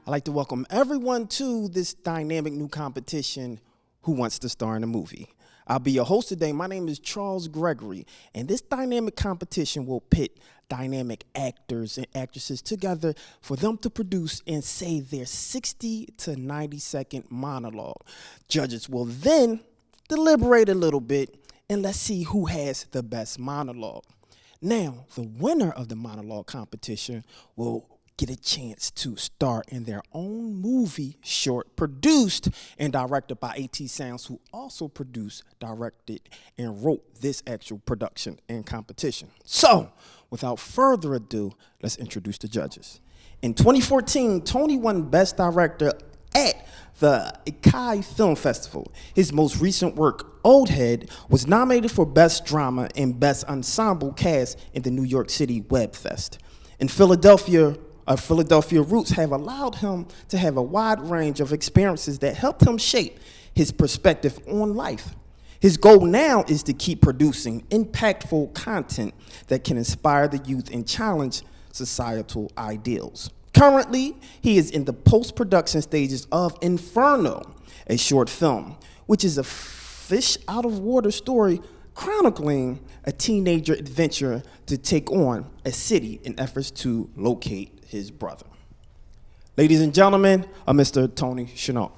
I'd like to welcome everyone to this dynamic new competition, Who Wants to Star in a Movie? I'll be your host today. My name is Charles Gregory, and this dynamic competition will pit dynamic actors and actresses together for them to produce and say their 60 to 90-second monologue. Judges will then deliberate a little bit, and let's see who has the best monologue. Now, the winner of the monologue competition will get a chance to star in their own movie short produced and directed by AT Sounds, who also produced, directed, and wrote this actual production and competition. So, without further ado, let's introduce the judges. In 2014, Tony won Best Director at the Cannes Film Festival. His most recent work, Old Head, was nominated for Best Drama and Best Ensemble Cast in the New York City Web Fest. In Philadelphia roots have allowed him to have a wide range of experiences that helped him shape his perspective on life. His goal now is to keep producing impactful content that can inspire the youth and challenge societal ideals. Currently, he is in the post-production stages of Inferno, a short film, which is a fish-out-of-water story chronicling a teenager adventure to take on a city in efforts to locate his brother. Ladies and gentlemen, Mr. Tony Chennault.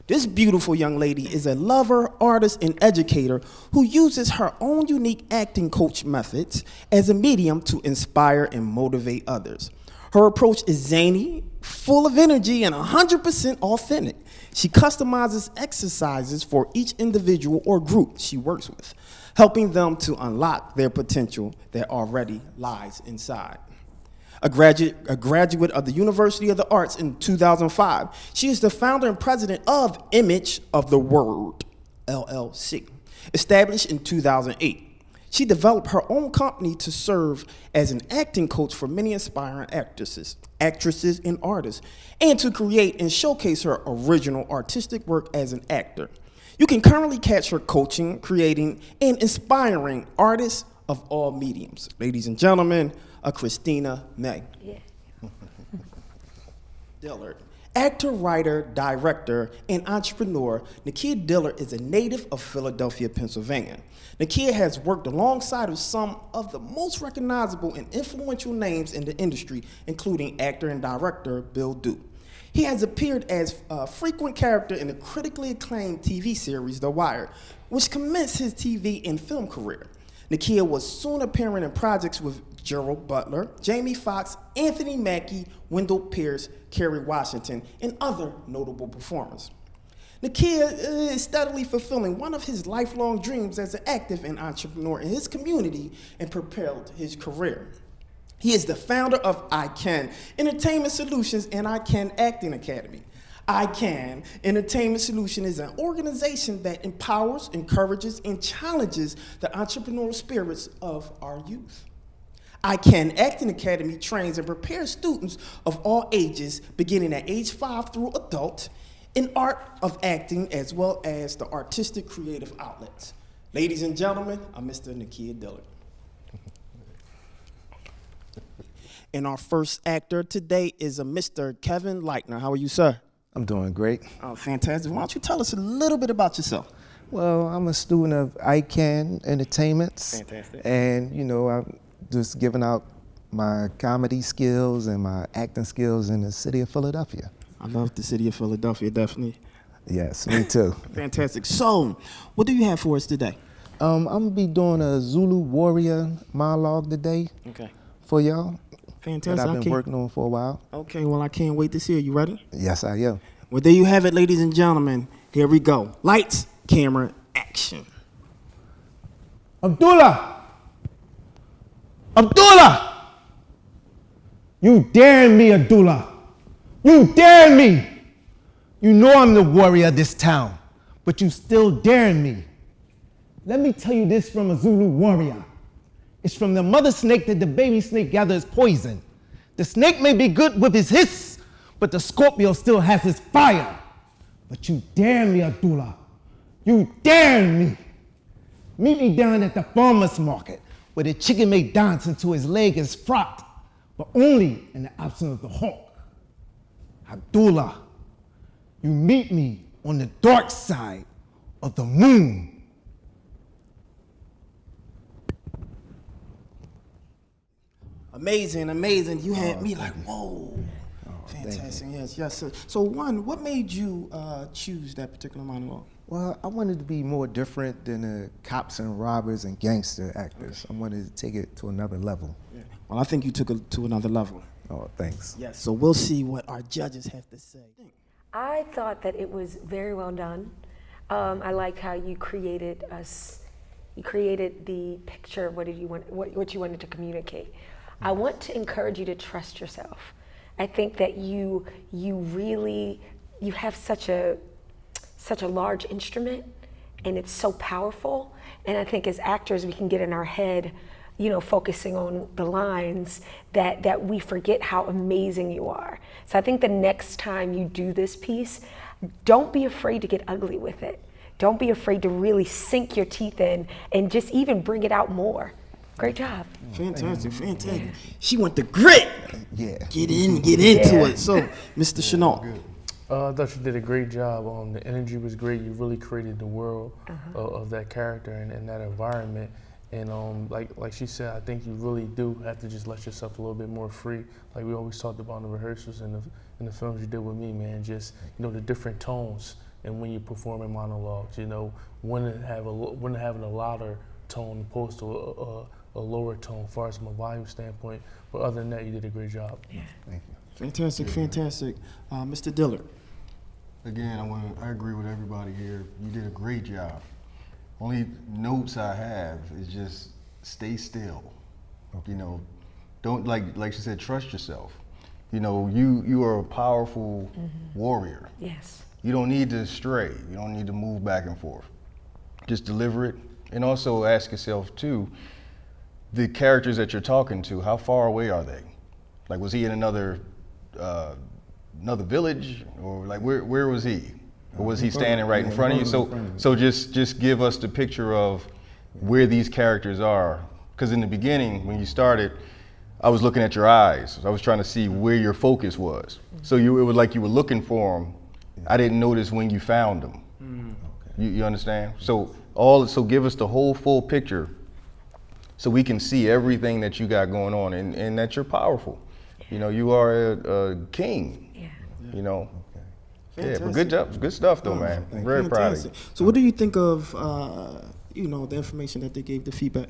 This beautiful young lady is a lover, artist, and educator who uses her own unique acting coach methods as a medium to inspire and motivate others. Her approach is zany, full of energy, and 100% authentic. She customizes exercises for each individual or group she works with, helping them to unlock their potential that already lies inside. A graduate of the University of the Arts in 2005, she is the founder and president of Image of the Word, LLC, established in 2008. She developed her own company to serve as an acting coach for many aspiring actresses, and artists, and to create and showcase her original artistic work as an actor. You can currently catch her coaching, creating, and inspiring artists of all mediums. Ladies and gentlemen, Christina May. Yeah. Dillard. Actor, writer, director, and entrepreneur, Nakia Dillard is a native of Philadelphia, Pennsylvania. Nakia has worked alongside of some of the most recognizable and influential names in the industry, including actor and director Bill Duke. He has appeared as a frequent character in the critically acclaimed TV series The Wire, which commenced his TV and film career. Nakia was soon appearing in projects with Gerald Butler, Jamie Foxx, Anthony Mackie, Wendell Pierce, Kerry Washington, and other notable performers. Nakia is steadily fulfilling one of his lifelong dreams as an active and entrepreneur in his community and propelled his career. He is the founder of I Can Entertainment Solutions and I Can Acting Academy. I Can Entertainment Solutions is an organization that empowers, encourages, and challenges the entrepreneurial spirits of our youth. I Can Acting Academy trains and prepares students of all ages, beginning at age 5 through adult, in art of acting as well as the artistic creative outlets. Ladies and gentlemen, I'm Mr. Nakia Dillard. And our first actor today is a Mr. Kevin Lightner. How are you, sir? I'm doing great. Oh, fantastic. Why don't you tell us a little bit about yourself? Well, I'm a student of I Can Entertainments. Fantastic. And, I'm just giving out my comedy skills and my acting skills in the city of Philadelphia. I love the city of Philadelphia, definitely. Yes, me too. Fantastic. So, what do you have for us today? I'm going to be doing a Zulu warrior monologue today for y'all. Fantastic. That I've been working on for a while. Okay, well, I can't wait to see it. You ready? Yes, I am. Well, there you have it, ladies and gentlemen. Here we go. Lights, camera, action. Abdullah! Abdullah! You dare me, Abdullah! You dare me! You know I'm the warrior of this town, but you still dare me. Let me tell you this from a Zulu warrior. It's from the mother snake that the baby snake gathers poison. The snake may be good with his hiss, but the Scorpio still has his fire. But you dare me, Abdullah. You dare me. Meet me down at the farmer's market where the chicken may dance until his leg is frocked. but only in the absence of the hawk. Abdullah, you meet me on the dark side of the moon. Amazing, amazing. You had me like, whoa. Fantastic, yes. So one, what made you choose that particular monologue? Well, I wanted to be more different than the cops and robbers and gangster actors. I wanted to take it to another level. Yeah. Well, I think you took it to another level. Oh, thanks. Yes, so we'll see what our judges have to say. I thought that it was very well done. I liked how you created the picture of what you wanted to communicate. I want to encourage you to trust yourself. I think that you have such a large instrument, and it's so powerful. And I think as actors, we can get in our head, focusing on the lines that we forget how amazing you are. So I think the next time you do this piece, don't be afraid to get ugly with it. Don't be afraid to really sink your teeth in and just even bring it out more. Great job. Fantastic. She went to grit. Yeah. Get into it. So, Mr. Chennault. I thought you did a great job. The energy was great. You really created the world of that character and that environment. And like she said, I think you really do have to just let yourself a little bit more free. Like we always talked about in the rehearsals and the films you did with me, man. Just the different tones and when you perform in monologues. When having a louder tone opposed to a lower tone, as far as from a volume standpoint. But other than that, you did a great job. Yeah. Thank you. Fantastic. Mr. Dillard. Again, I agree with everybody here. You did a great job. Only notes I have is just stay still. Don't like she said, trust yourself. You are a powerful warrior. Yes. You don't need to stray. You don't need to move back and forth. Just deliver it, and also ask yourself too, the characters that you're talking to, how far away are they? Like, was he in another village, or like where was he? Or was he standing right in front of you? So just give us the picture of where these characters are. Because in the beginning, when you started, I was looking at your eyes. I was trying to see where your focus was. So it was like you were looking for them. I didn't notice when you found them. You understand? So give us the whole full picture, so we can see everything that you got going on, and that you're powerful. You are a king. Yeah. Yeah, but good job, good stuff though, man. I'm very proud of you. So what do you think of the information that they gave, the feedback?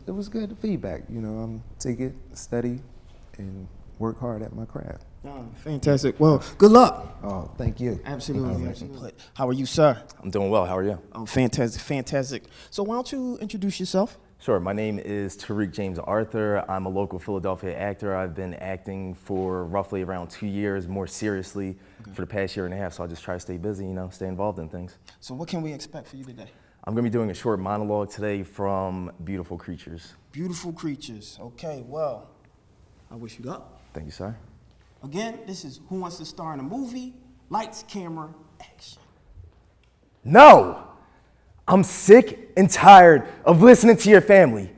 It was good feedback. Take it, study, and work hard at my craft. Fantastic. Well, good luck. Oh, thank you. Absolutely. How are you, sir? I'm doing well. How are you? Oh, fantastic. So why don't you introduce yourself? Sure. My name is Tariq James Arthur. I'm a local Philadelphia actor. I've been acting for roughly around 2 years, more seriously for the past year and a half. So I just try to stay busy, stay involved in things. So what can we expect for you today? I'm going to be doing a short monologue today from Beautiful Creatures. Beautiful Creatures. Okay, well, I wish you luck. Thank you, sir. Again, this is Who Wants to Star in a Movie? Lights, camera, action. No! I'm sick and tired of listening to your family.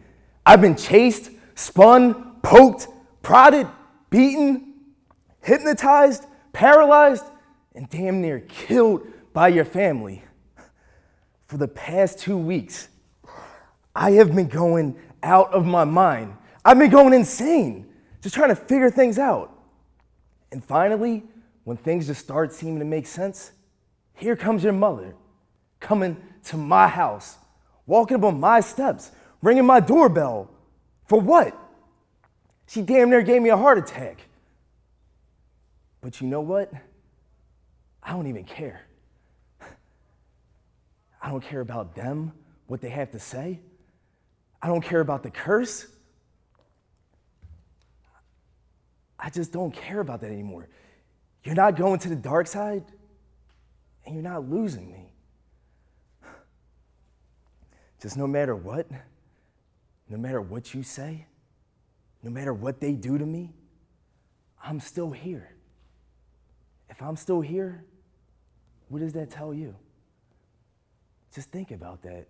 I've been chased, spun, poked, prodded, beaten, hypnotized, paralyzed, and damn near killed by your family. For the past 2 weeks, I have been going out of my mind. I've been going insane, just trying to figure things out. And finally, when things just start seeming to make sense, here comes your mother, coming to my house, walking up on my steps, ringing my doorbell. For what? She damn near gave me a heart attack. But you know what? I don't even care. I don't care about them, what they have to say. I don't care about the curse. I just don't care about that anymore. You're not going to the dark side, and you're not losing me. Just no matter what you say, no matter what they do to me, I'm still here. If I'm still here, what does that tell you? Just think about that.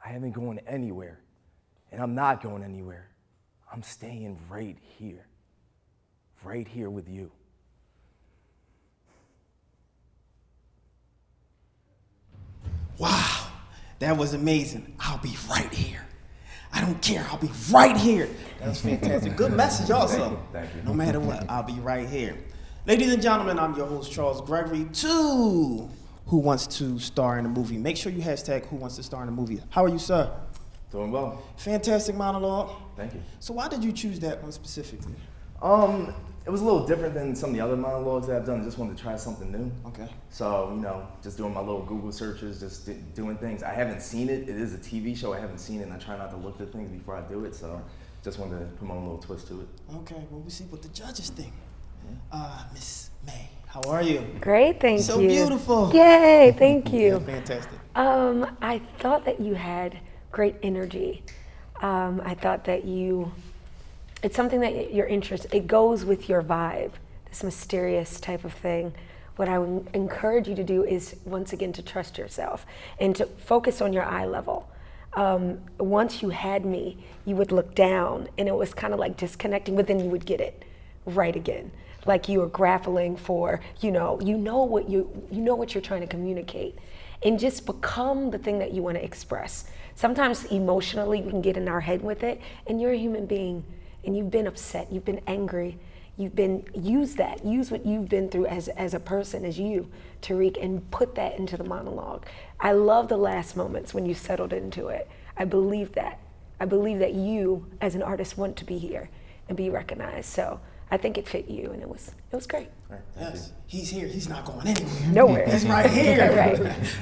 I haven't gone anywhere, and I'm not going anywhere. I'm staying right here with you. Wow, that was amazing. I'll be right here. I don't care, I'll be right here. That was fantastic. Good message also. Thank you. No matter what, I'll be right here. Ladies and gentlemen, I'm your host, Charles Gregory, to Who Wants to Star in a Movie. Make sure you hashtag Who Wants to Star in a Movie. How are you, sir? Doing well. Fantastic monologue. Thank you. So why did you choose that one specifically? It was a little different than some of the other monologues that I've done. I just wanted to try something new. Okay. So, just doing my little Google searches, just doing things. I haven't seen it. It is a TV show. I haven't seen it, and I try not to look at things before I do it. So, just wanted to put my own little twist to it. Okay, well, we see what the judges think. Miss May, how are you? Great, thank you. So beautiful. Yay, thank you. Fantastic. I thought that you had great energy. I thought that it's something that you're interested, it goes with your vibe, this mysterious type of thing. What I would encourage you to do is, once again, to trust yourself and to focus on your eye level. Once you had me, you would look down and it was kind of like disconnecting, but then you would get it right again. Like you were grappling for, you know what you're trying to communicate, and just become the thing that you want to express. Sometimes emotionally we can get in our head with it, and you're a human being, and you've been upset, you've been angry, use what you've been through as a person, as you, Tariq, and put that into the monologue. I love the last moments when you settled into it. I believe that. I believe that you, as an artist, want to be here and be recognized. So I think it fit you, and it was great. Right, Yes, he's here. He's not going anywhere. Nowhere. He's right here. Right.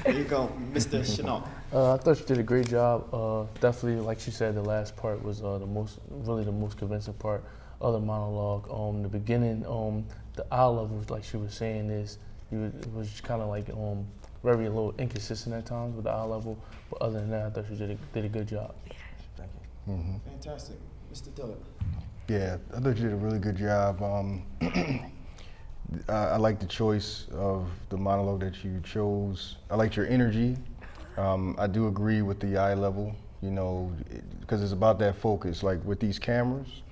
There you go, Mr. Chennault. I thought you did a great job. Definitely, like she said, the last part was the most convincing part of the monologue. The beginning, the eye level, like she was saying, it was kind of like very a little inconsistent at times with the eye level. But other than that, I thought you did a good job. Thank you. Fantastic. Mr. Dillard. Yeah, I thought you did a really good job. I like the choice of the monologue that you chose. I liked your energy. I do agree with the eye level, because it's about that focus. Like with these cameras,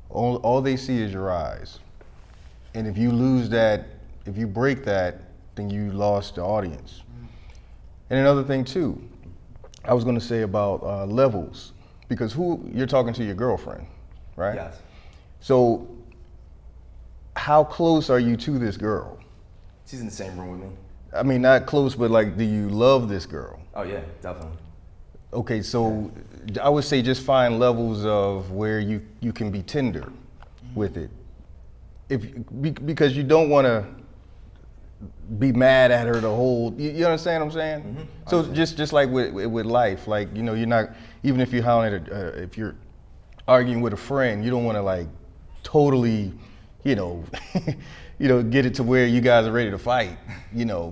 all they see is your eyes. And if you lose that, if you break that, then you lost the audience. And another thing too, I was gonna say about levels, because you're talking to your girlfriend, right? Yes. So how close are you to this girl? She's in the same room with me. I mean, not close, but like, do you love this girl? Oh yeah, definitely. Okay, so I would say just find levels of where you can be tender with it. Because you don't want to be mad at her the whole, you understand what I'm saying? Mm-hmm. So just like with life, like, you're not, even if you're howling if you're arguing with a friend, you don't want to like totally, get it to where you guys are ready to fight,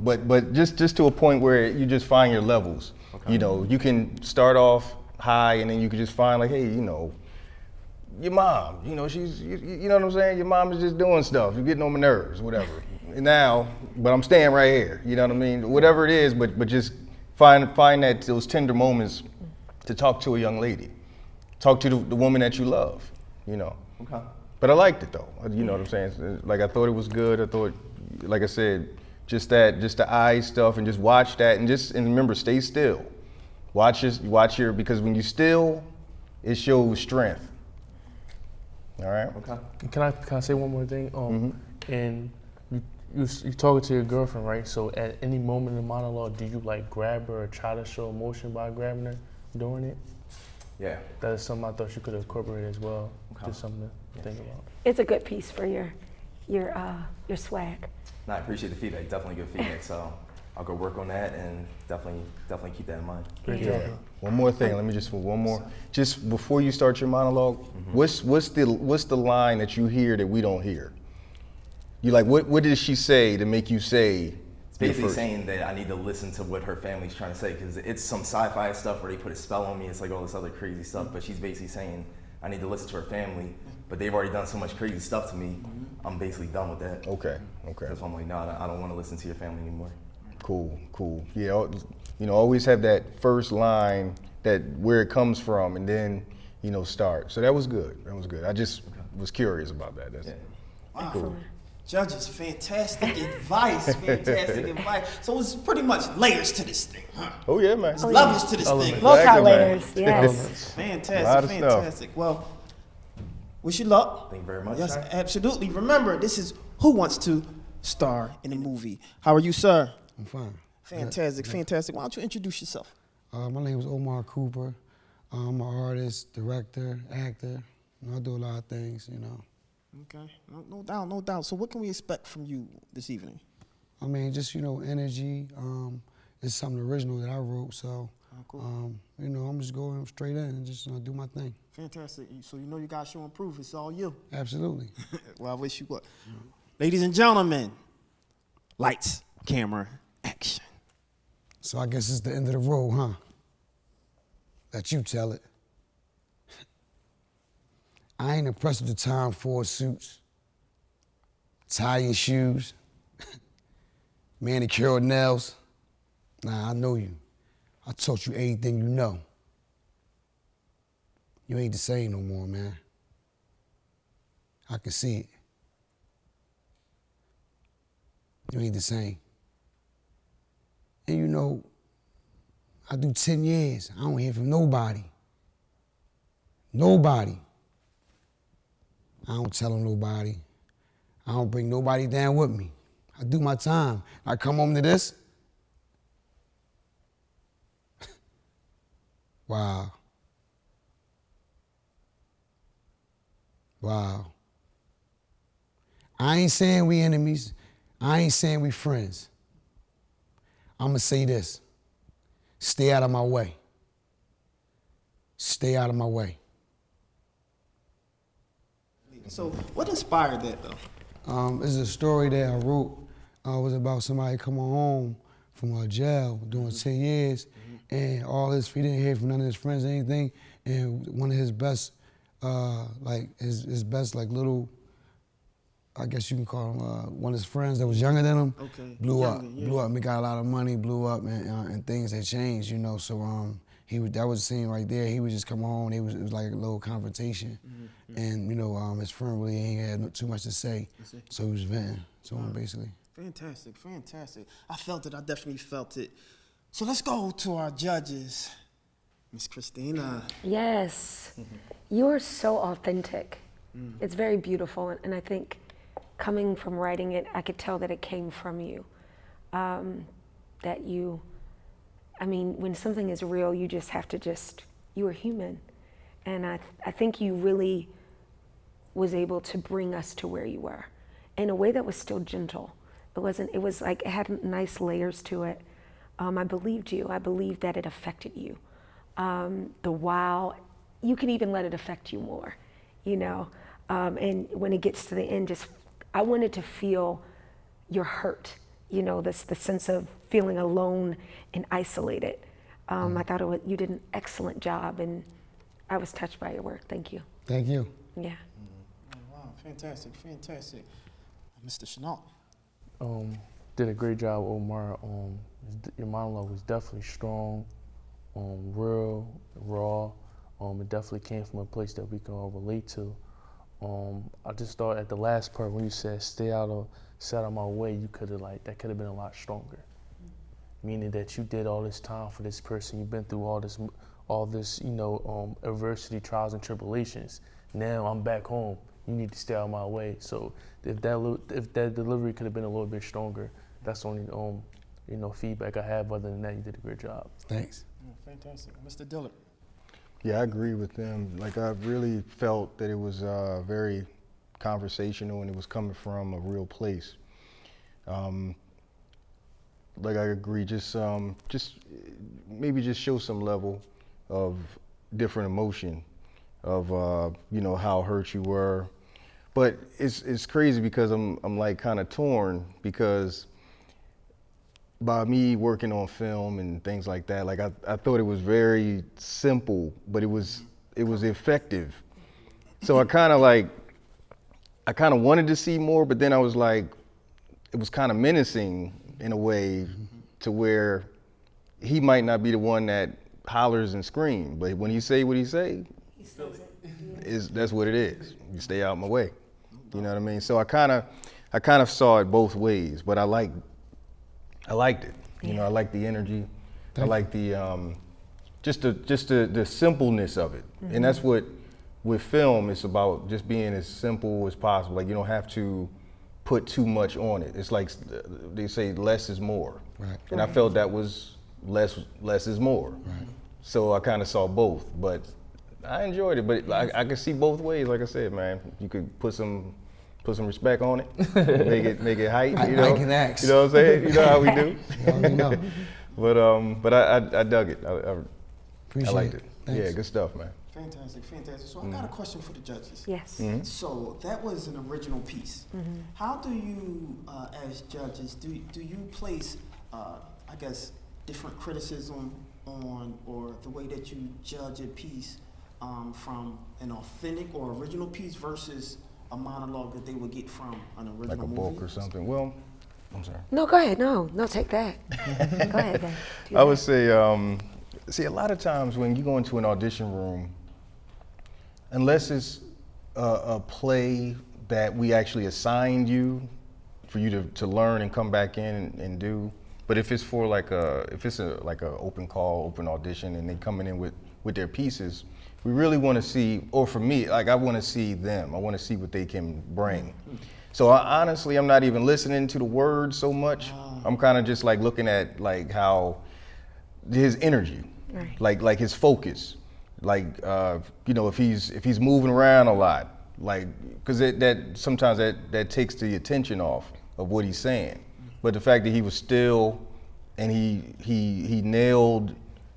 but just to a point where you just find your levels. Okay. You can start off high and then you can just find like, hey, your mom, she's, you know what I'm saying? Your mom is just doing stuff. You're getting on my nerves, whatever. But I'm staying right here. You know what I mean? Whatever it is, but just find those tender moments to talk to a young lady. Talk to the woman that you love, Okay. But I liked it though. You know what I'm saying? Like, I thought it was good. I thought, like I said, just the eye stuff, and just watch that, and remember, stay still. Watch your, because when you still, it shows strength. All right. Okay. Can I say one more thing? And you're talking to your girlfriend, right? So at any moment in the monologue, do you like grab her or try to show emotion by grabbing her during it? Yeah. That is something I thought you could incorporate as well. Okay. Just something to think about. It's a good piece for your swag. No, I appreciate the feedback. Definitely good feedback. So I'll go work on that and definitely keep that in mind. Great Yeah. job. One more thing. Let me just one more. Just before you start your monologue, what's the line that you hear that we don't hear? You like, what did she say to make you say? It's basically saying that I need to listen to what her family's trying to say, because it's some sci-fi stuff where they put a spell on me. It's like all this other crazy stuff, but she's basically saying I need to listen to her family, but they've already done so much crazy stuff to me. I'm basically done with that. Okay. That's why I'm like, no, I don't want to listen to your family anymore. Cool. Yeah, always have that first line, that where it comes from, and then start. So that was good. That was good. I just was curious about that. That's Wow. cool. Judges, fantastic advice, fantastic advice. So it's pretty much layers to this thing, huh? Oh yeah, man. It's levels to this thing. Multi-layers, yes. Fantastic, Lot of fantastic. Well, wish you luck. Thank you very much, Yes, sir. absolutely. Remember, this is Who Wants to Star in a Movie. How are you, sir? I'm fine. Fantastic, fantastic. Why don't you introduce yourself? My name is Omar Cooper. I'm an artist, director, actor. I do a lot of things, Okay, no doubt, no doubt. So what can we expect from you this evening? I mean, just, energy. It's something original that I wrote, so, cool. I'm just going straight in and just do my thing. Fantastic. So you got to show and prove. It's all you. Absolutely. Well, I wish you luck. Ladies and gentlemen, lights, camera, action. So I guess it's the end of the road, huh? Let you tell it. I ain't impressed with the Tom Ford suits, tie and shoes, manicured nails. Nah, I know you. I taught you everything you know. You ain't the same no more, man. I can see it. You ain't the same. And I do 10 years. I don't hear from nobody. Nobody. I don't tell them nobody. I don't bring nobody down with me. I do my time. I come home to this. Wow. Wow. I ain't saying we enemies. I ain't saying we friends. I'ma say this. Stay out of my way. Stay out of my way. So what inspired that, though? It's a story that I wrote. It was about somebody coming home from jail doing 10 years, and he didn't hear from none of his friends or anything, and one of his best, his best little, I guess you can call him, one of his friends that was younger than him, blew up. He got a lot of money, blew up, and things had changed, so that was the scene right there. He would just come home, it was like a little confrontation, and his friend really ain't had too much to say, so he was venting to him basically. Fantastic, fantastic. I definitely felt it. So let's go to our judges. Miss Christina. Yes, you're so authentic. It's very beautiful, and I think coming from writing it, I could tell that it came from you. When something is real, you just have to you are human. And I think you really was able to bring us to where you were in a way that was still gentle. It was like it had nice layers to it. I believed you. I believed that it affected you. The wow, you can even let it affect you more, and when it gets to the end, I wanted to feel your hurt, the sense of feeling alone and isolated. I thought you did an excellent job, and I was touched by your work. Thank you. Thank you. Yeah. Oh, wow, fantastic, fantastic. Mr. Chennault. Did a great job, Omar. Your monologue was definitely strong, real, raw. It definitely came from a place that we can all relate to. I just thought at the last part when you said stay out of my way, that could have been a lot stronger. Meaning that you did all this time for this person, you've been through all this, adversity, trials and tribulations. Now I'm back home. You need to stay out of my way. So if that delivery could have been a little bit stronger, that's the only feedback I have. Other than that, you did a great job. Thanks. Fantastic. Mr. Dillard. Yeah, I agree with them. I really felt that it was very conversational and it was coming from a real place. I agree, just maybe just show some level of different emotion of how hurt you were. But it's crazy because I'm kind of torn because by me working on film and things like that, I thought it was very simple, but it was effective. So I kind of wanted to see more, but then I was like, it was kind of menacing in a way to where he might not be the one that hollers and screams, but when he say what he say, That's what it is. You stay out my way. You know what I mean? So I kind of saw it both ways, but I liked it. You know, I like the energy. I like the just the simpleness of it. And that's what with film it's about, just being as simple as possible. Like you don't have to put too much on it. It's like they say less is more. Right. And I felt that was less is more. Right. So I kind of saw both, but I enjoyed it. But I could see both ways. Like I said, man, you could put some respect on it, make it hype. You know, I can ask. You know what I'm saying? You know how we do. You already know. But I dug it. I liked it. Thanks. Yeah, good stuff, man. Fantastic. So I got a question for the judges. Yes. So that was an original piece. How do you, as judges, do you place, I guess, different criticism on, or the way that you judge a piece from an authentic or original piece versus a monologue that they would get from an original Like a movie? book or something. Well, I'm sorry. No, go ahead. No, take that. Go ahead, then. I would say, see, a lot of times when you go into an audition room, unless it's a play that we actually assigned you for you to learn and come back in and do, but if it's for like a open call, open audition, and they coming in with their pieces, we really want to see, or for me, like I want to see them. I want to see what they can bring. So honestly, I'm not even listening to the words so much. I'm kind of just like looking at like how his energy, like his focus, like you know, if he's moving around a lot, like because that sometimes that takes the attention off of what he's saying. But the fact that he was still and he nailed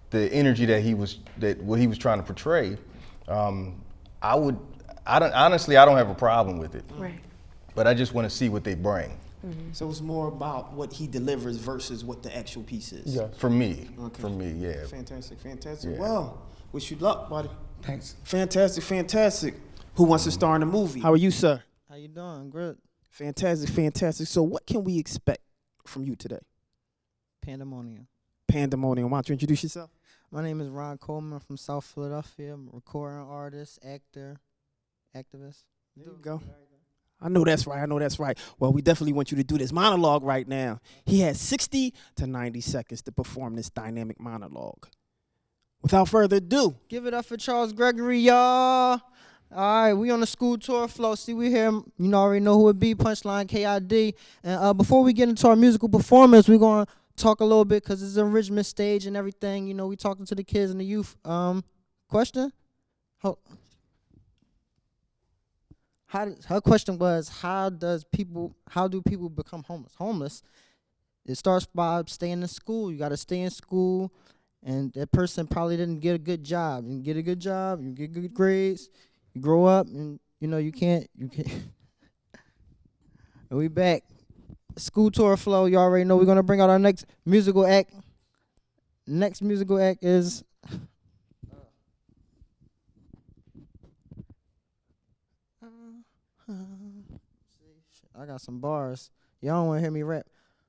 the energy what he was trying to portray, I don't have a problem with it. Right. But I just want to see what they bring. So it's more about what he delivers versus what the actual piece is. Yeah. For me, Okay. yeah. Fantastic. Yeah. Well, wish you luck, buddy. Thanks. Fantastic. Who wants to star in the movie? How are you, sir? How you doing? Good. Fantastic. So what can we expect from you today? Pandemonium. Why don't you introduce yourself? My name is Ron Coleman. I'm from South Philadelphia. I'm a recording artist, actor, activist. There you go. I know that's right. Well, we definitely want you to do this monologue right now. He has 60 to 90 seconds to perform this dynamic monologue. Without further ado, Give it up for Charles Gregory, y'all. All right, we on the school tour flow. See, we here. You already know who it be. Punchline Kid. And before we get into our musical performance, we're gonna talk a little bit because it's an Richmond stage and everything. You know, we talking to the kids and the youth. Question? Her question was, how do people become homeless? Homeless, it starts by staying in school. You got to stay in school, and that person probably didn't get a good job. You get a good job, you get good grades, you grow up, and you know you can't. And we back. School tour flow. You already know we're gonna bring out our next musical act. Next musical act is. I got some bars. Y'all don't want to hear me rap.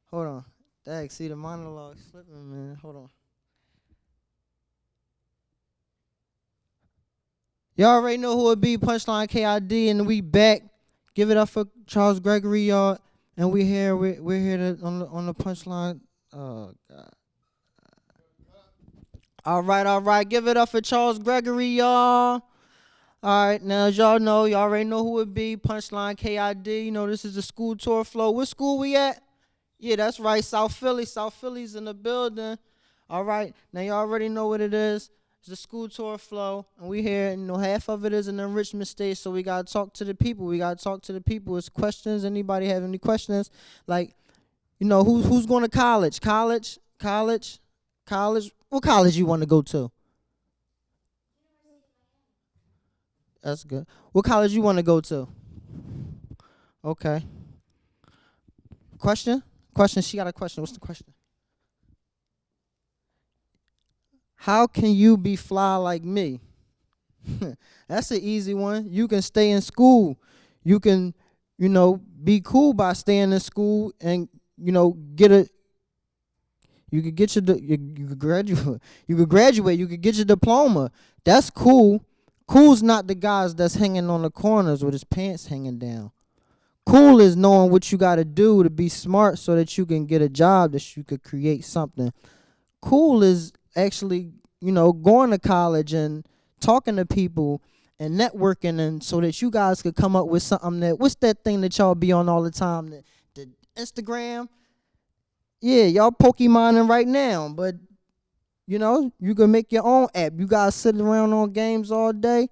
Hold on. Dag, see the monologue slipping, man. Hold on. Y'all already know who it be. Punchline Kid, and we back. Give it up for Charles Gregory, y'all. And we're here on the punchline. Oh God. All right. Give it up for Charles Gregory, y'all. All right, now as y'all know, y'all already know who it be. Punchline Kid. You know this is the school tour flow. What school we at? Yeah, that's right, South Philly. South Philly's in the building. All right, now y'all already know what it is. It's the school tour flow, and we here. You know, half of it is in the Richmond state, so we gotta talk to the people. It's questions. Anybody have any questions? Like, you know, who's going to college? College. What college you want to go to? That's good. What college you want to go to? Okay. Question? She got a question. What's the question? How can you be fly like me? That's an easy one. You can stay in school. You can, you know, be cool by staying in school and, you know, you could graduate. You could get your diploma. That's cool. Cool's not the guys that's hanging on the corners with his pants hanging down. Cool is knowing what you got to do to be smart so that you can get a job, that you could create something. Cool is actually, going to college and talking to people and networking, and so that you guys could come up with something what's that thing that y'all be on all the time? The Instagram? Yeah, y'all Pokemoning right now, but you can make your own app. You guys sit around on games all day.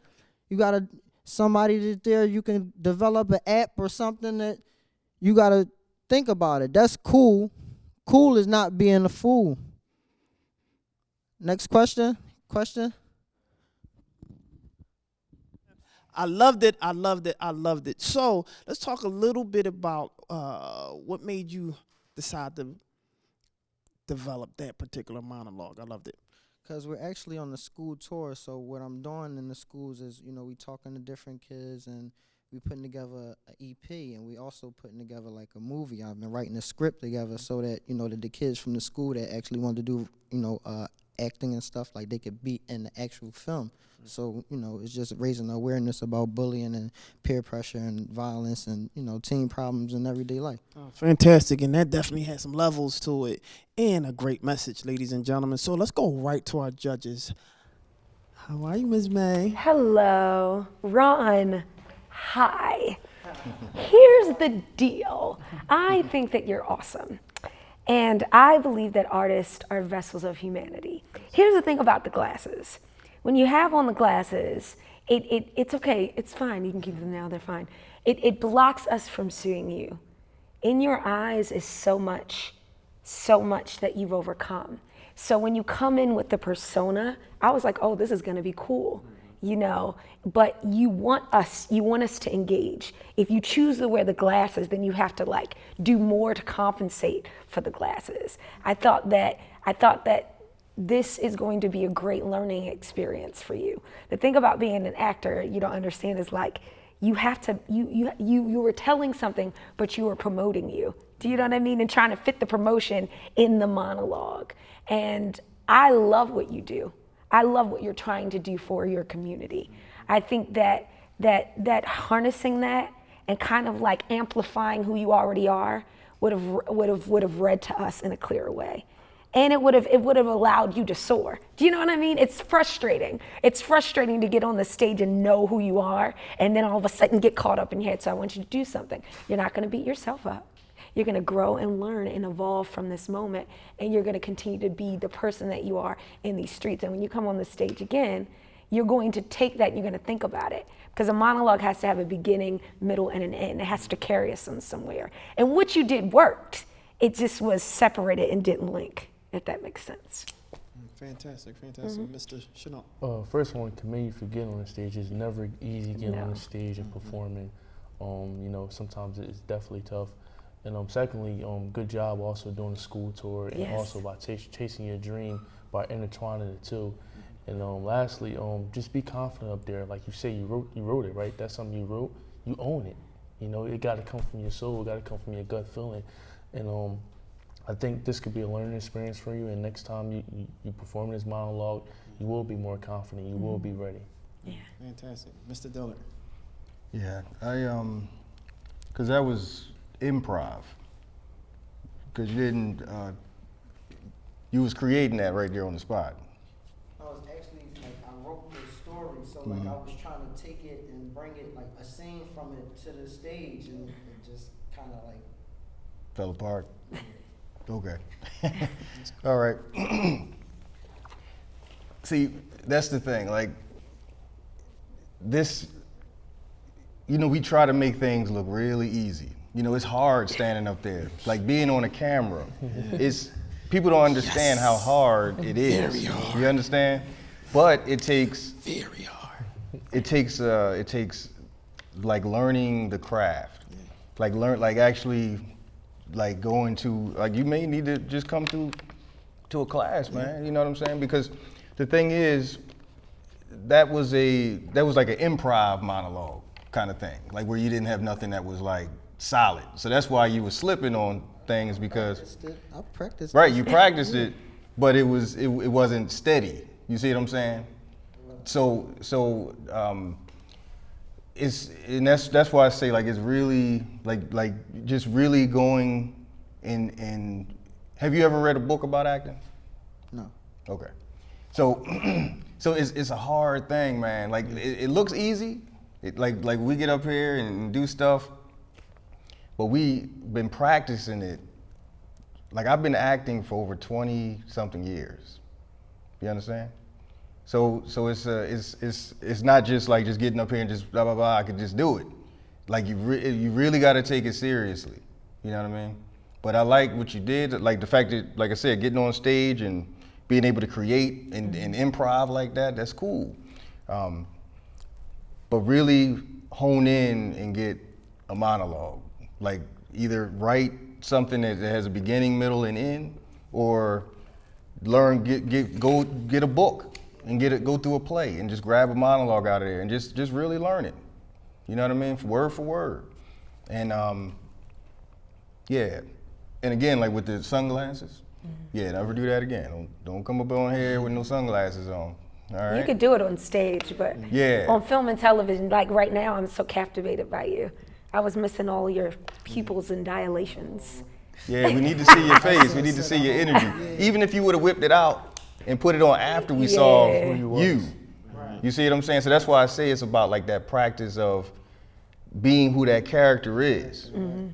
You got somebody that's there, you can develop an app or something that you got to think about it. That's cool. Cool is not being a fool. Next question. I loved it. So let's talk a little bit about what made you decide to develop that particular monologue. I loved it. Because we're actually on the school tour, so what I'm doing in the schools is, we talking to different kids, and we putting together an EP, and we also putting together like a movie. I've been writing a script together so that, that the kids from the school that actually want to do, acting and stuff, like they could be in the actual film. So, it's just raising awareness about bullying and peer pressure and violence and, teen problems in everyday life. Oh, fantastic. And that definitely has some levels to it and a great message, ladies and gentlemen. So let's go right to our judges. How are you, Ms. May? Hello. Ron, hi. Here's the deal. I think that you're awesome. And I believe that artists are vessels of humanity. Here's the thing about the glasses. When you have on the glasses, it's okay, it's fine, you can keep them now, they're fine. It blocks us from seeing you. In your eyes is so much that you've overcome. So when you come in with the persona, I was like, oh, this is gonna be cool, but you want us to engage. If you choose to wear the glasses, then you have to do more to compensate for the glasses. I thought that this is going to be a great learning experience for you. The thing about being an actor, you don't understand, is you were telling something, but you were promoting you. Do you know what I mean? And trying to fit the promotion in the monologue. And I love what you do. I love what you're trying to do for your community. I think that harnessing that and kind of amplifying who you already are would have read to us in a clearer way. And it would have allowed you to soar. Do you know what I mean? It's frustrating. It's frustrating to get on the stage and know who you are, and then all of a sudden get caught up in your head. So I want you to do something. You're not going to beat yourself up. You're going to grow and learn and evolve from this moment, and you're going to continue to be the person that you are in these streets. And when you come on the stage again, you're going to take that and you're going to think about it. Because a monologue has to have a beginning, middle, and an end. It has to carry us in somewhere. And what you did worked. It just was separated and didn't link, if that makes sense. Fantastic. Mr. Chennault. First, I want to commend you for getting on the stage. It's never easy getting on the stage and performing. Sometimes it's definitely tough. And secondly, good job also doing the school tour and also by chasing your dream by intertwining the two. And lastly, just be confident up there. Like you say, you wrote it, right? That's something you wrote. You own it. It got to come from your soul. It got to come from your gut feeling. And I think this could be a learning experience for you. And next time you perform this monologue, you will be more confident. You will be ready. Yeah. Fantastic, Mr. Dillard. Yeah, because that was improv. Because you didn't, you was creating that right there on the spot. I was actually, I wrote the story, so I was trying to take it and bring it, a scene from it to the stage, and it just kind of fell apart. Okay. All right. See, that's the thing. This, we try to make things look really easy. It's hard standing up there. Being on a camera. People don't understand how hard it is. Very hard. You understand? But it takes. Very hard. It takes learning the craft. Actually going to, you may need to just come to a class, man. You know what I'm saying? Because the thing is, that was like an improv monologue kind of thing, where you didn't have nothing that was solid. So that's why you were slipping on things, because I practiced. Right, you practiced it, but it wasn't steady. You see what I'm saying? that's why I say like it's really like just really going in. Have you ever read a book about acting? No. Okay. So it's a hard thing, man. Like it looks easy. Like we get up here and do stuff, but we've been practicing it. Like I've been acting for over 20 something years. You understand? So it's not just like just getting up here and just blah blah blah. I could just do it. Like you really got to take it seriously. You know what I mean? But I like what you did. Like the fact that, like I said, getting on stage and being able to create and improv like that. That's cool. But really hone in and get a monologue. Like either write something that has a beginning, middle, and end, or go get a book and go through a play and just grab a monologue out of there and just really learn it. You know what I mean? Word for word. And yeah. And again, like with the sunglasses, yeah, never do that again. Don't come up on here with no sunglasses on. All right. You could do it on stage, but on film and television, like right now, I'm so captivated by you. I was missing all your pupils and dilations. Yeah, we need to see your face. We need to see your energy. Even if you would have whipped it out and put it on after we saw you. You see what I'm saying? So that's why I say it's about like that practice of being who that character is,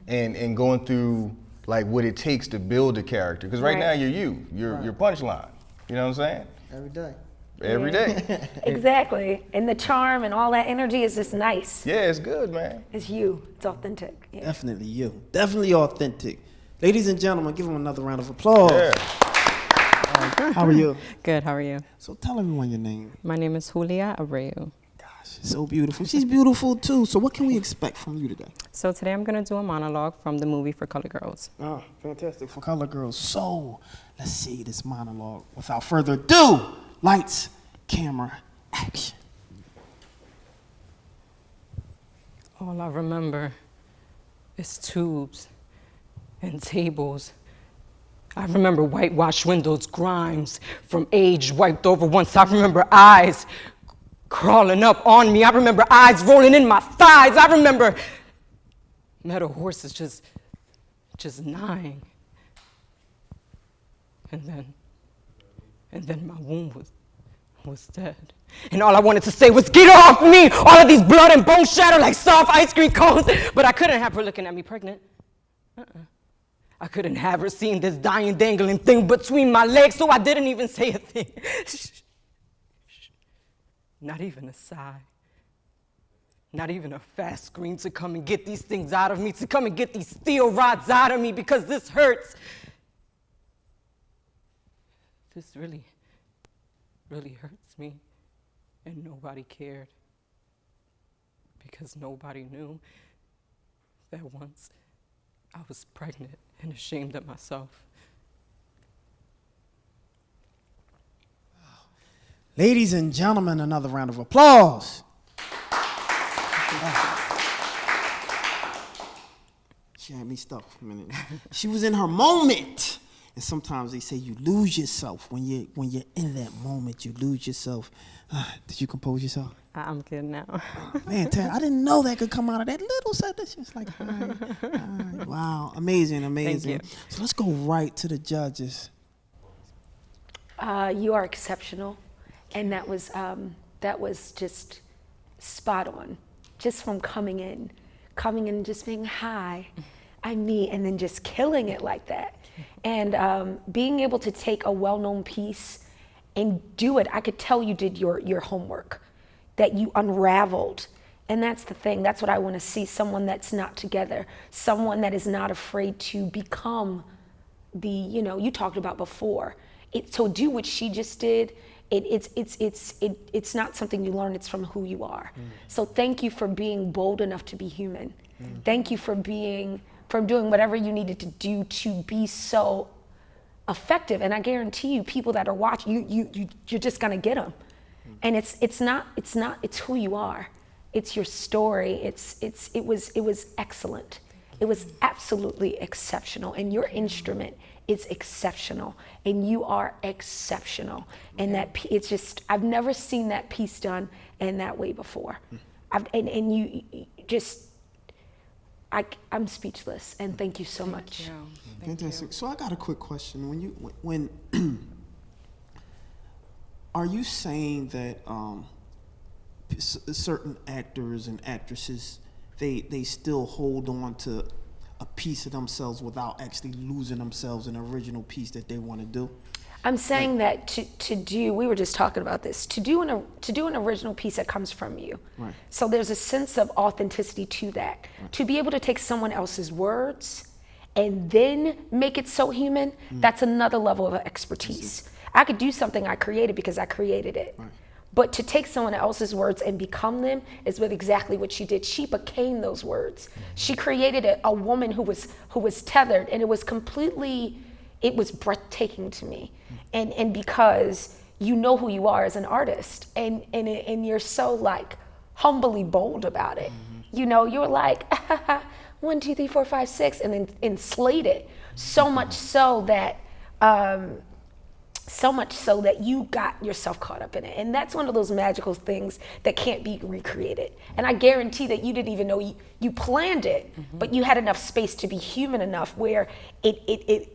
and going through like what it takes to build a character. Because right now you're Punchline. You know what I'm saying? Every day. Every day. Exactly. And the charm and all that energy is just nice. Yeah, it's good, man. It's you. It's authentic. Yeah. Definitely you. Definitely authentic. Ladies and gentlemen, give them another round of applause. Yeah. How are you? Good, how are you? So tell everyone your name. My name is Julia Abreu. Gosh, so beautiful. She's beautiful too. So what can we expect from you today? So today I'm going to do a monologue from the movie For Color Girls. Oh, fantastic. For Color Girls. So let's see this monologue. Without further ado, lights, camera, action. All I remember is tubes and tables. I remember whitewashed windows, grimes from age wiped over once. I remember eyes crawling up on me. I remember eyes rolling in my thighs. I remember metal horses just gnawing. And then my womb was dead. And all I wanted to say was, get off me! All of these blood and bone shatter like soft ice cream cones. But I couldn't have her looking at me pregnant. I couldn't have her seeing this dying, dangling thing between my legs, so I didn't even say a thing. Not even a sigh. Not even a fast scream to come and get these things out of me, to come and get these steel rods out of me, because this hurts. This really hurts me, and nobody cared, because nobody knew that once I was pregnant and ashamed of myself. Ladies and gentlemen, another round of applause. She had me stuck for a minute. She was in her moment. And sometimes they say you lose yourself. When you're in that moment, you lose yourself. Did you compose yourself? I'm good now. Man, I didn't know that could come out of that little sentence. It's like, all right. Wow, amazing. Thank you. So let's go right to the judges. You are exceptional, and that was just spot on. Just from coming in just being hi, I'm me, and then just killing it like that. And being able to take a well-known piece and do it, I could tell you did your homework, that you unraveled. And that's the thing, that's what I want to see, someone that's not together, someone that is not afraid to become you talked about before. So do what she just did. It's not something you learn, it's from who you are. So thank you for being bold enough to be human. Thank you for doing whatever you needed to do to be so effective. And I guarantee you, people that are watching, you're just gonna get them. And it's who you are. It's your story. It was excellent. It was absolutely exceptional, and your instrument is exceptional, and you are exceptional. And it's just, I've never seen that piece done in that way before. And you just, I'm speechless, and thank you so much. Fantastic. So I got a quick question. When are you saying that certain actors and actresses, they still hold on to a piece of themselves without actually losing themselves in the original piece that they want to do? I'm saying that to do, we were just talking about this, to do an original piece that comes from you. Right. So there's a sense of authenticity to that. Right. To be able to take someone else's words and then make it so human, that's another level of expertise. I could do something I created because I created it. Right. But to take someone else's words and become them is what exactly what she did. She became those words. She created a woman who was tethered, and it was breathtaking to me. And because you know who you are as an artist, and you're so like humbly bold about it. You know, you're like 1, 2, 3, 4, 5, 6, and then enslaved it. So much so that you got yourself caught up in it. And that's one of those magical things that can't be recreated. And I guarantee that you didn't even know you planned it, but you had enough space to be human enough where it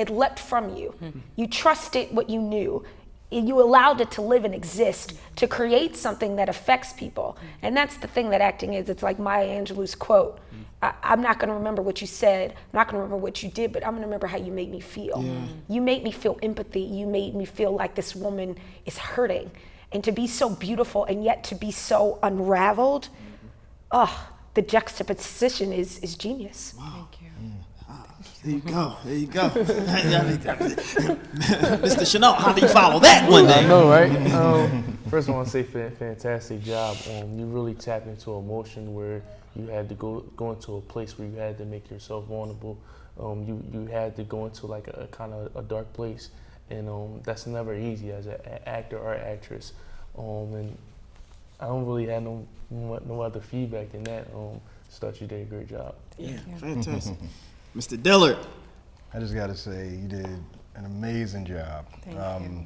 leapt from you. You trusted what you knew. You allowed it to live and exist, to create something that affects people. And that's the thing that acting is. It's like Maya Angelou's quote, I'm not gonna remember what you said, I'm not gonna remember what you did, but I'm gonna remember how you made me feel. You made me feel empathy, you made me feel like this woman is hurting. And to be so beautiful and yet to be so unraveled, the juxtaposition is genius. Wow. Thank you. There you go. Mr. Chennault, how do you follow that one? I know, right? First, I want to say fantastic job. You really tapped into emotion where you had to go into a place where you had to make yourself vulnerable. You had to go into like a kind of a dark place, and that's never easy as an actor or actress. And I don't really have no other feedback than that. Just thought you did a great job. Yeah, fantastic. Mr. Dillard. I just got to say, you did an amazing job. Thank you.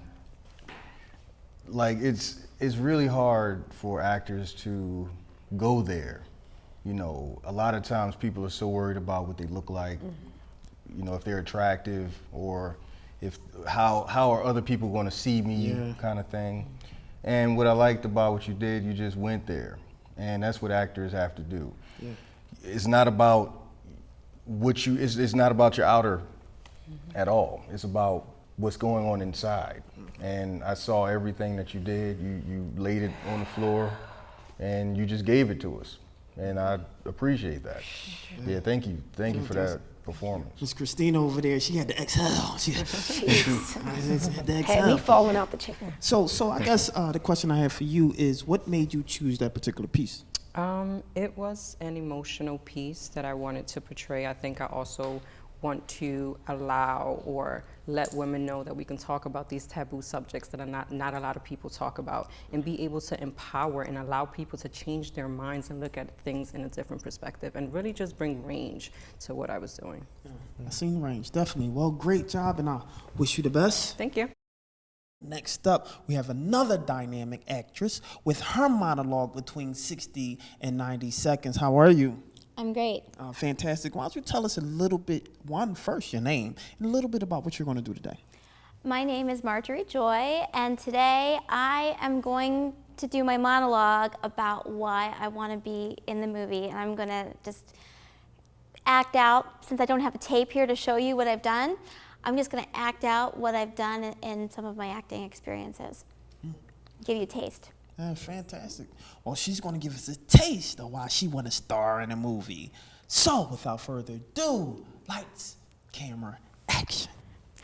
Like, it's really hard for actors to go there. You know, a lot of times people are so worried about what they look like, you know, if they're attractive, or if how are other people going to see me, kind of thing. And what I liked about what you did, you just went there. And that's what actors have to do. Yeah. It's not about it's not about your outer at all. It's about what's going on inside. And I saw everything that you did. You laid it on the floor and you just gave it to us. And I appreciate that. Yeah, thank you. Thank you for that performance. Miss Christina over there, she had to exhale. She had to exhale. Had me falling out the chair. So I guess the question I have for you is, what made you choose that particular piece? It was an emotional piece that I wanted to portray. I think I also want to allow or let women know that we can talk about these taboo subjects that are not a lot of people talk about, and be able to empower and allow people to change their minds and look at things in a different perspective, and really just bring range to what I was doing. I seen range, definitely. Well, great job, and I wish you the best. Thank you. Next up, we have another dynamic actress with her monologue between 60 and 90 seconds. How are you? I'm great. Fantastic. Why don't you tell us a little bit, first your name, and a little bit about what you're going to do today. My name is Marjorie Joy, and today I am going to do my monologue about why I want to be in the movie. And I'm going to just act out, since I don't have a tape here to show you what I've done, I'm just going to act out what I've done in some of my acting experiences. Give you a taste. Fantastic. Well, she's going to give us a taste of why she want to star in a movie. So, without further ado, lights, camera, action.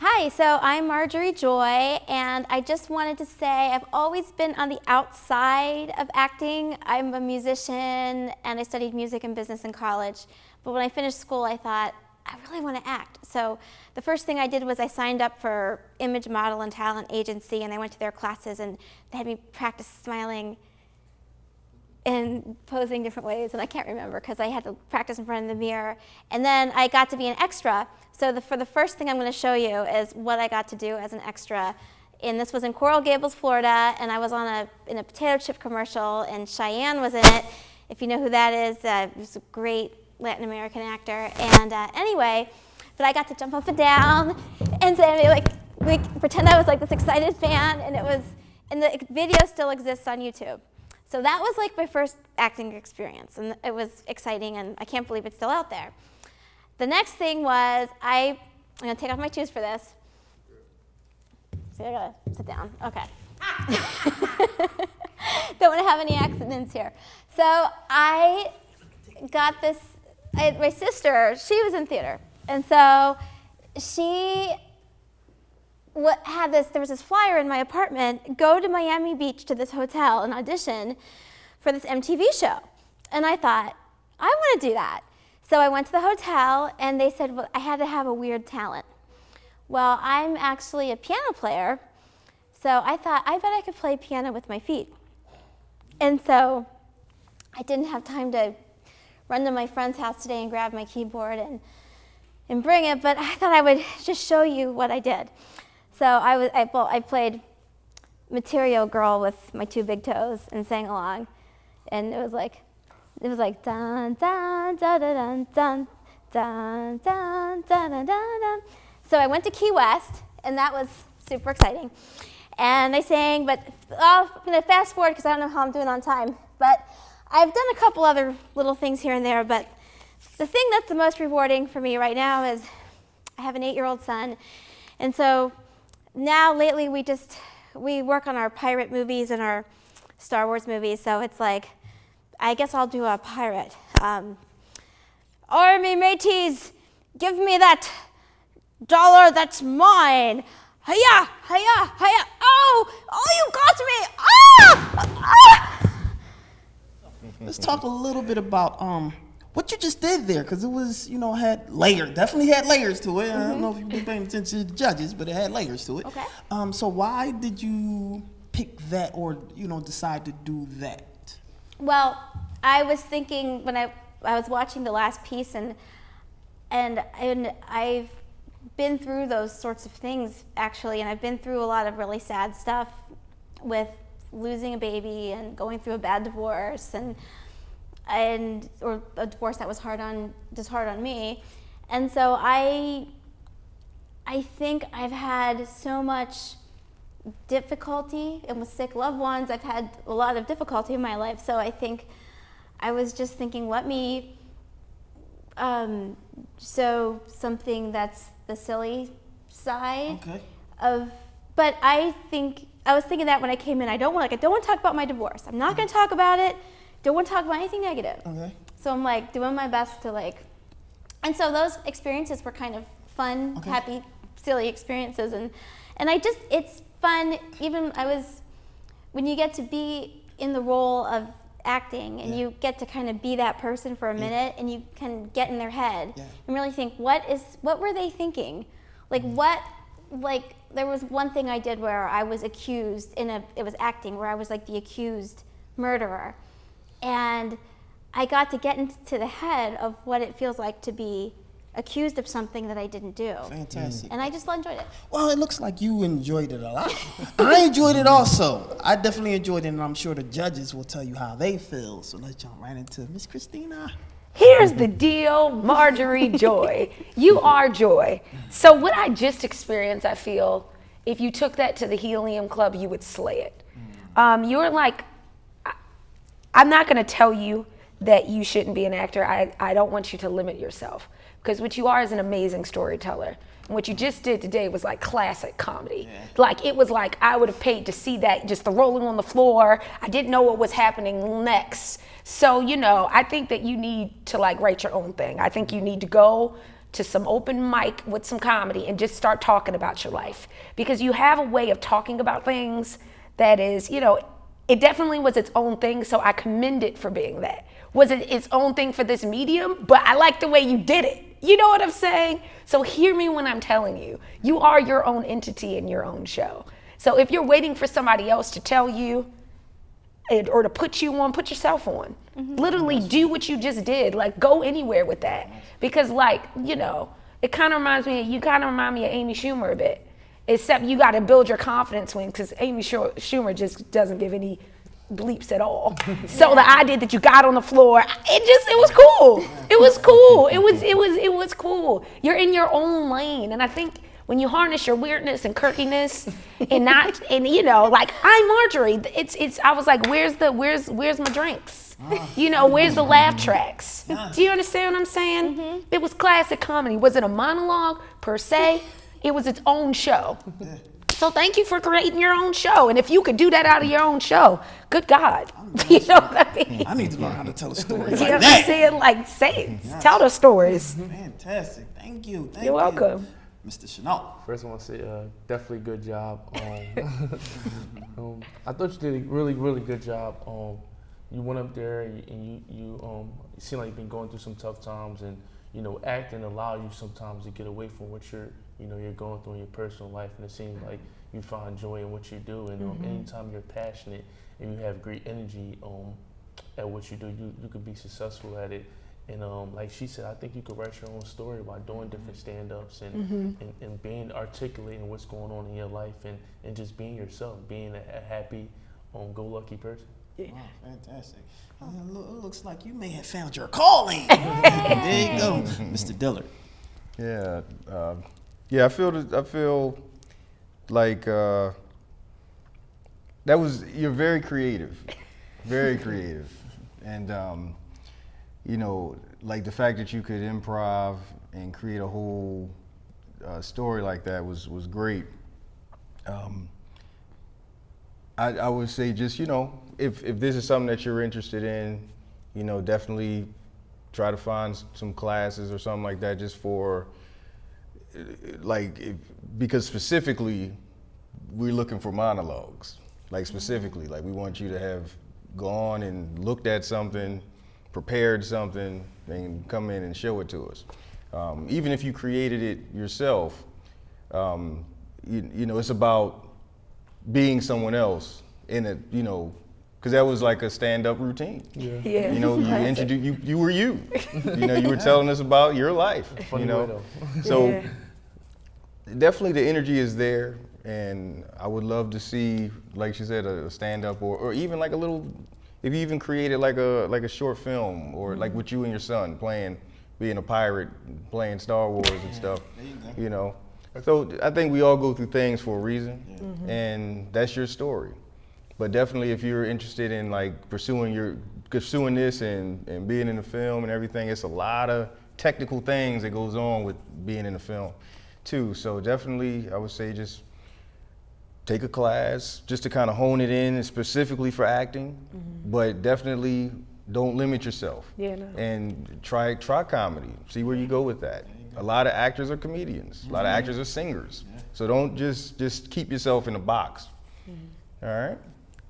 Hi, so I'm Marjorie Joy, and I just wanted to say I've always been on the outside of acting. I'm a musician, and I studied music and business in college. But when I finished school, I thought, I really want to act. So the first thing I did was I signed up for Image Model and Talent Agency, and I went to their classes, and they had me practice smiling and posing different ways, and I can't remember because I had to practice in front of the mirror. And then I got to be an extra. So for the first thing I'm going to show you is what I got to do as an extra. And this was in Coral Gables, Florida, and I was in a potato chip commercial, and Cheyenne was in it. If you know who that is, he's a great Latin American actor. And anyway, but I got to jump up and down and say, like pretend I was like this excited fan, and the video still exists on YouTube. So that was like my first acting experience, and it was exciting, and I can't believe it's still out there. The next thing was, I'm gonna take off my shoes for this. See, I gotta sit down, okay. Don't wanna have any accidents here. So I got this, my sister, she was in theater, and so she there was this flyer in my apartment, go to Miami Beach to this hotel and audition for this MTV show. And I thought, I want to do that. So I went to the hotel, and they said, well, I had to have a weird talent. Well, I'm actually a piano player, so I thought, I bet I could play piano with my feet. And so I didn't have time to run to my friend's house today and grab my keyboard and bring it, but I thought I would just show you what I did. So I played Material Girl with my 2 big toes and sang along, and it was like dun dun dun dun dun dun dun dun dun dun. So I went to Key West, and that was super exciting. And I sang, but I'm gonna fast forward because I don't know how I'm doing on time. But I've done a couple other little things here and there, but the thing that's the most rewarding for me right now is I have an 8-year-old son, and so now lately we work on our pirate movies and our Star Wars movies, so it's like, I guess I'll do a pirate. Army mateys, give me that dollar that's mine. Hiya, hiya, hiya. Oh, you got me. Ah! Let's talk a little bit about what you just did there, because it was, definitely had layers to it. I don't know if you've been paying attention to the judges, but it had layers to it. Okay. So why did you pick that, or decide to do that? Well, I was thinking when I was watching the last piece, and I've been through those sorts of things actually, and I've been through a lot of really sad stuff with losing a baby and going through a bad divorce or a divorce that was hard on me. And so I think I've had so much difficulty, and with sick loved ones, I've had a lot of difficulty in my life. So I think I was just thinking, let me show something that's the silly side of, but I was thinking that when I came in, I don't want to talk about my divorce. I'm not going to talk about it. Don't want to talk about anything negative. Okay. So I'm like doing my best to and so those experiences were kind of fun, happy, silly experiences, and it's fun. Even when you get to be in the role of acting, and you get to kind of be that person for a minute, and you can get in their head and really think, what were they thinking? There was one thing I did where I was accused it was acting, where I was like the accused murderer. And I got to get into the head of what it feels like to be accused of something that I didn't do. Fantastic. And I just enjoyed it. Well, it looks like you enjoyed it a lot. I enjoyed it also. I definitely enjoyed it, and I'm sure the judges will tell you how they feel. So let's jump right into Miss Christina. Here's the deal, Marjorie Joy. You are Joy. So what I just experienced, I feel, if you took that to the Helium Club, you would slay it. You're like, I'm not gonna tell you that you shouldn't be an actor. I don't want you to limit yourself, because what you are is an amazing storyteller. And what you just did today was like classic comedy. Like, it was like I would have paid to see that, just the rolling on the floor. I didn't know what was happening next. So, I think that you need to write your own thing. I think you need to go to some open mic with some comedy and just start talking about your life, because you have a way of talking about things that is, it definitely was its own thing. So I commend it for being that. Was it its own thing for this medium? But I like the way you did it. You know what I'm saying? So hear me when I'm telling you, you are your own entity in your own show. So if you're waiting for somebody else to tell you, or to put you on, put yourself on. Literally do what you just did. Like, go anywhere with that. Because, like, you know, you kind of remind me of Amy Schumer a bit. Except you got to build your confidence because Amy Schumer just doesn't give any bleeps at all. So the idea that you got on the floor, it was cool. It was cool. It was cool. You're in your own lane. And I think when you harness your weirdness and quirkiness and you know, like, I'm Marjorie. I was like, where's my drinks? You know, where's the laugh tracks? Do you understand what I'm saying? It was classic comedy. Was it a monologue per se? It was its own show. So thank you for creating your own show. And if you could do that out of your own show, good God. You know what I mean? I need to learn how to tell a story You like know what that. I'm saying? Like, say it. Tell the stories. Fantastic. Thank you. You're welcome. Mr. Chennault. First, I want to say definitely good job. I thought you did a really, really good job. You went up there and you seem like you've been going through some tough times, and you know, acting allows you sometimes to get away from what you're going through in your personal life, and it seems like you find joy in what you do. And anytime you're passionate and you have great energy at what you do, you can be successful at it. And like she said, I think you could write your own story by doing different stand-ups and being articulate in what's going on in your life and just being yourself, being a happy, go-lucky person. Yeah. Wow, fantastic. It looks like you may have found your calling. There you go, Mr. Dillard. Yeah, I feel like you're very creative, and you know, like the fact that you could improv and create a whole story like that was great. I would say just, you know, if this is something that you're interested in, you know, definitely try to find some classes or something like that just for, because specifically, we're looking for monologues. Like specifically, like we want you to have gone and looked at something, prepared something, and come in and show it to us. Even if you created it yourself, you know, it's about being someone else in it, you know, because that was like a stand-up routine. Yeah. You know, you were you. You know, you were telling us about your life. You know, so definitely the energy is there, and I would love to see, like she said, a stand-up or even like a little. If you even created like a short film or like with you and your son being a pirate, playing Star Wars and stuff, you know. So I think we all go through things for a reason, and that's your story. But definitely, if you're interested in like pursuing this and being in the film and everything, it's a lot of technical things that goes on with being in the film, too. So definitely, I would say just take a class just to kind of hone it in specifically for acting, but definitely don't limit yourself. Yeah, no. And try comedy. See where you go with that. A lot of actors are comedians. A lot of actors are singers. So don't just keep yourself in a box. All right?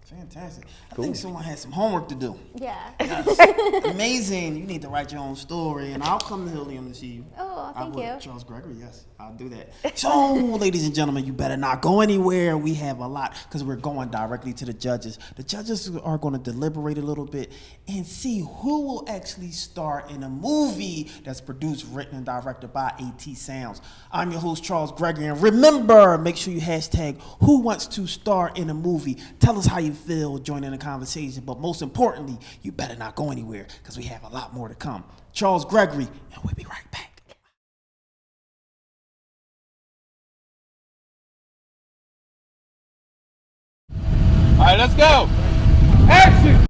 Fantastic. I think someone has some homework to do. Yeah. Yes. Amazing. You need to write your own story, and I'll come to Helium to see you. Oh, thank you. Charles Gregory, yes, I'll do that. So, ladies and gentlemen, you better not go anywhere. We have a lot, because we're going directly to the judges. The judges are going to deliberate a little bit and see who will actually star in a movie that's produced, written, and directed by AT Sounds. I'm your host, Charles Gregory, and remember, make sure you hashtag who wants to star in a movie. Tell us how you feel, join in the conversation, but most importantly, you better not go anywhere, because we have a lot more to come. Charles Gregory, and we'll be right back. All right, let's go. Action!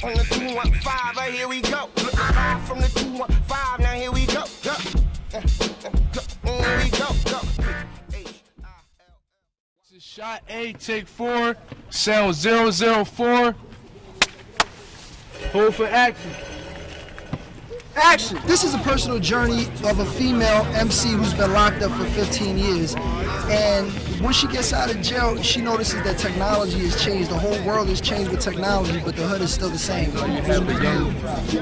On the 215, right here we go. Live from the 215, now here we go. Here we go. This is shot A, take 4, sound 004. Hold for action. Action! This is a personal journey of a female MC who's been locked up for 15 years. And when she gets out of jail, she notices that technology has changed. The whole world has changed with technology, but the hood is still the same. You have a young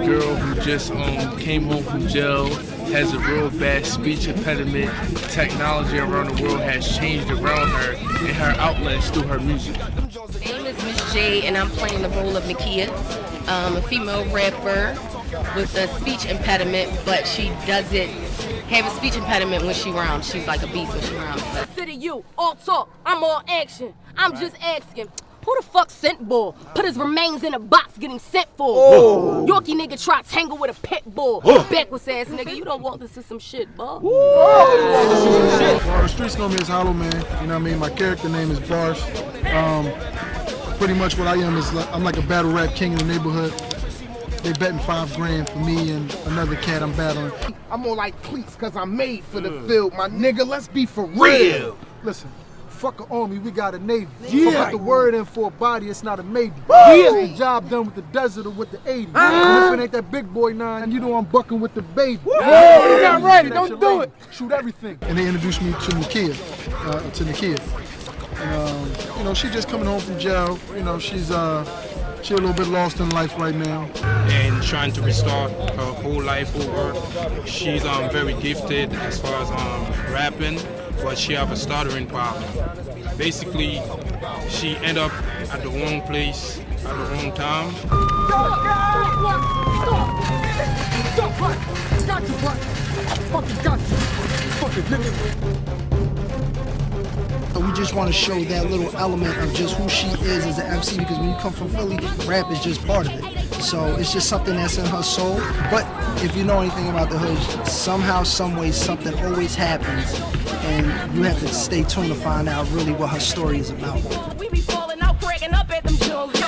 girl who just came home from jail, has a real bad speech impediment. Technology around the world has changed around her and her outlets through her music. My name is Miss J, and I'm playing the role of Nakia, a female rapper with a speech impediment, but she doesn't have a speech impediment when she rhymes. She's like a beast when she rhymes. City you, all talk, I'm all action. I'm just asking, who the fuck sent bull? Put his remains in a box getting sent for. Oh. Yorkie nigga try to tangle with a pit bull. Backwards ass nigga, you don't want this is some shit, bro. Well, the streets know me as Hollow Man, you know what I mean? My character name is Barsh. Pretty much what I am is I'm like a battle rap king in the neighborhood. They betting $5 grand for me and another cat I'm battling. I'm more like cleats cause I'm made for the field, my nigga. Let's be for real. Listen, fuck an army, we got a navy. Yeah. Put the word in for a body, it's not a maybe. Yeah. The job done with the desert or with the 80. And if it ain't that big boy 9, you know I'm bucking with the baby. Yeah. You got ready, don't do it. Shoot everything. And they introduced me to Nakia. And, you know, she just coming home from jail. You know, she's a little bit lost in life right now. And trying to restart her whole life over. She's very gifted as far as rapping, but she have a stuttering problem. Basically, she end up at the wrong place at the wrong time. We just want to show that little element of just who she is as an MC, because when you come from Philly, rap is just part of it. So it's just something that's in her soul. But if you know anything about the hood, somehow, some way, something always happens, and you have to stay tuned to find out really what her story is about. We be falling out, cracking up at them jokes.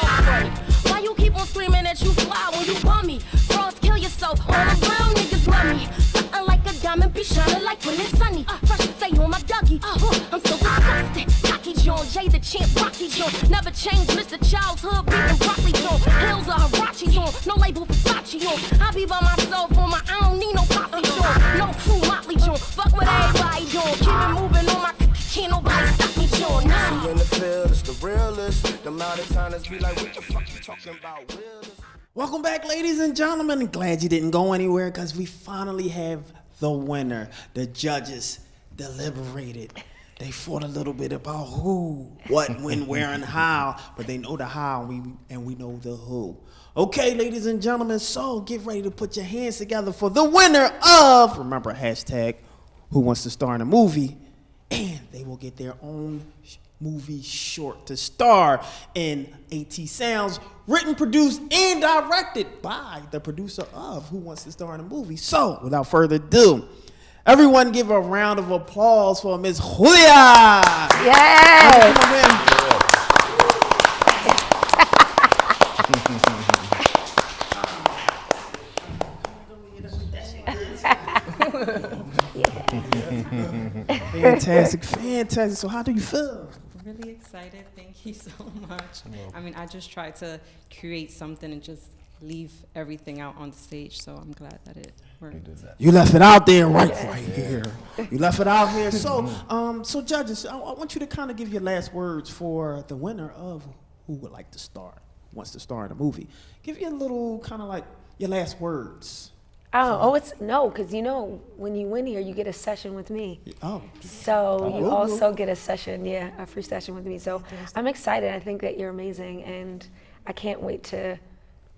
Why you keep on screaming that you fly when you bum me? Frauds, kill yourself. All the real niggas love me. Something like a diamond be shining like when it's sunny. Fresh say on my Dougie. I'm so disgusted. Cocky John, Jay the champ, Rocky John. Never changed, Mr. Childhood, beef and broccoli John. Hills of Hirachi on, no label Versace on. I be by myself on my, I don't need no posse John. No crew, Motley John. Fuck with everybody John. Keep it moving on my, can't nobody stop me John. See in the field, it's the realest. The amount of time be like, what the fuck you talking about? Realist. Welcome back, ladies and gentlemen. Glad you didn't go anywhere because we finally have the winner. The judges deliberated. They fought a little bit about who, what, when, where, and how, but they know the how and we know the who. Okay, ladies and gentlemen, so get ready to put your hands together for the winner of, remember, hashtag who wants to star in a movie, and they will get their own movie short to star in SoundZ, written, produced, and directed by the producer of Who Wants to Star in a Movie. So, without further ado, everyone give a round of applause for Miss Julia. Yes. Fantastic, fantastic. So how do you feel? Really excited. Thank you so much. I mean, I just tried to create something and just leave everything out on the stage, so I'm glad that it worked. You left it out there right here. You left it out here. So, so judges, I want you to kind of give your last words for the winner of Who Would Like to Star, wants to star in a movie. Give you a little kind of like your last words. It's no, because you know, when you win here, you get a session with me. Oh. So you also get a session, a free session with me. So I'm excited. I think that you're amazing, and I can't wait to,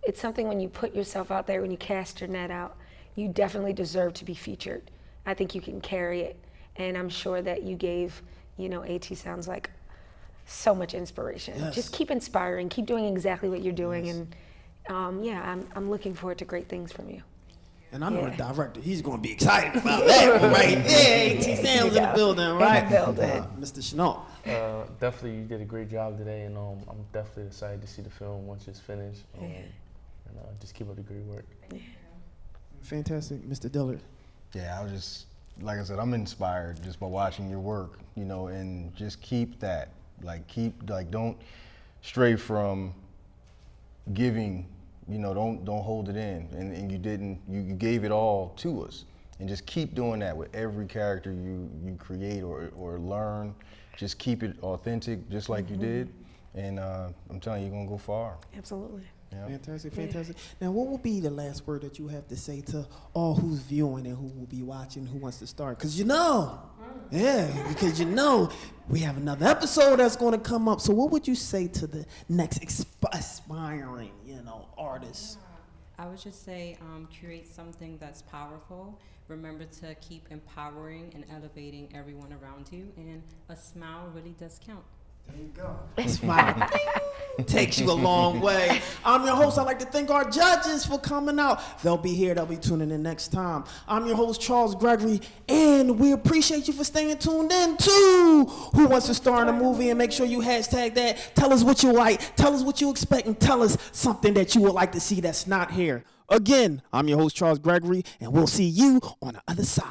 it's something when you put yourself out there, when you cast your net out, you definitely deserve to be featured. I think you can carry it, and I'm sure that you gave, SoundZ like so much inspiration. Yes. Just keep inspiring, keep doing exactly what you're doing, and I'm looking forward to great things from you. And I know the director, he's going to be excited about that, right? Yeah, SoundZ in the building, right? Mr. Chennault. Definitely, you did a great job today, and I'm definitely excited to see the film once it's finished. And just keep up the great work. Yeah. Fantastic, Mr. Dillard. Yeah, I was just, like I said, I'm inspired just by watching your work, and just keep that. Don't stray from giving. Don't hold it in, and you didn't. You gave it all to us, and just keep doing that with every character you create or learn. Just keep it authentic, just like you did, and I'm telling you, you're gonna go far. Absolutely. Yeah. Fantastic, fantastic. Now, what will be the last word that you have to say to all who's viewing and who will be watching, who wants to start? Because because we have another episode that's going to come up. So what would you say to the next aspiring, artist? I would just say create something that's powerful. Remember to keep empowering and elevating everyone around you, and a smile really does count. There you go. Smile takes you a long way. I'm your host. I'd like to thank our judges for coming out. They'll be here. They'll be tuning in next time. I'm your host, Charles Gregory, and we appreciate you for staying tuned in to Who Wants to Star in a Movie, and make sure you hashtag that. Tell us what you like. Tell us what you expect, and tell us something that you would like to see that's not here. Again, I'm your host, Charles Gregory, and we'll see you on the other side.